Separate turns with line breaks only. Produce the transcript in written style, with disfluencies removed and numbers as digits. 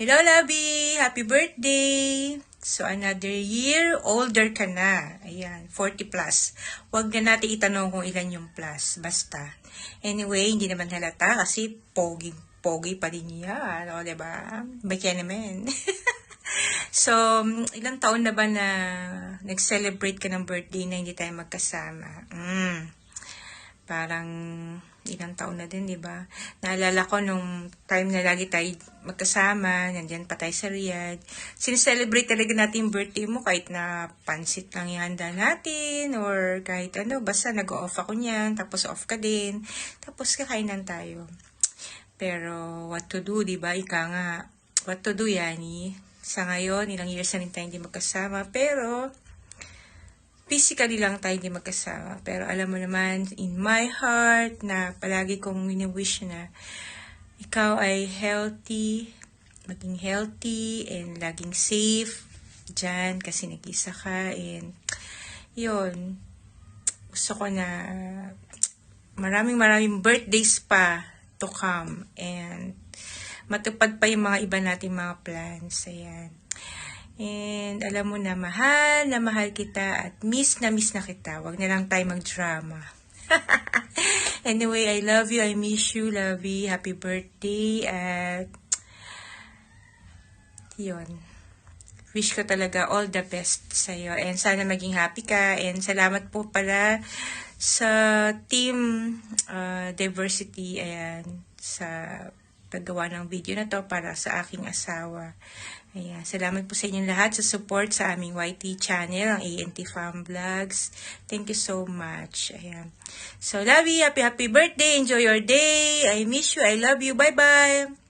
Hello, Labi! Happy birthday! So, another year, older ka na. Ayan, 40 plus. Huwag na natin itanong kung ilan yung plus. Basta. Anyway, hindi naman halata kasi pogi pa din yan. O, diba? Bakya naman. So, ilang taon na ba na nag-celebrate ka ng birthday na hindi tayo magkasama? Parang ilang taon na din, di ba? Naalala ko nung time na lagi tayo magkasama, nandiyan pa tayo sa Riyadh. Sineselebrate talaga natin yung birthday mo kahit na pansit lang yung handa natin or kahit ano, basta nag-off ako niyan, tapos off ka din, tapos kakainan tayo. Pero what to do, di ba? Ika nga, what to do, Yani? Sa ngayon, ilang years na rin tayo hindi magkasama, pero physically lang tayo hindi magkasama. Pero alam mo naman, in my heart, na palagi kong wini-wish na ikaw ay healthy, maging healthy, and laging safe dyan kasi nag-isa ka. And yun, gusto ko na maraming birthdays pa to come. And matupad pa yung mga iba nating mga plans. Ayan. And alam mo na mahal kita at miss na kita. Wag na lang tayo mag-drama. Anyway, I love you, I miss you, Lovey. Happy birthday at yun. Wish ko talaga all the best sa'yo. And sana maging happy ka. And salamat po pala sa team diversity. Ayan, sa paggawa ng video na to para sa aking asawa. Ayan, salamat po sa inyong lahat sa support sa aming YT channel, ang ANT Farm Vlogs. Thank you so much. Ayan. So, Lovey, happy birthday. Enjoy your day. I miss you. I love you. Bye-bye.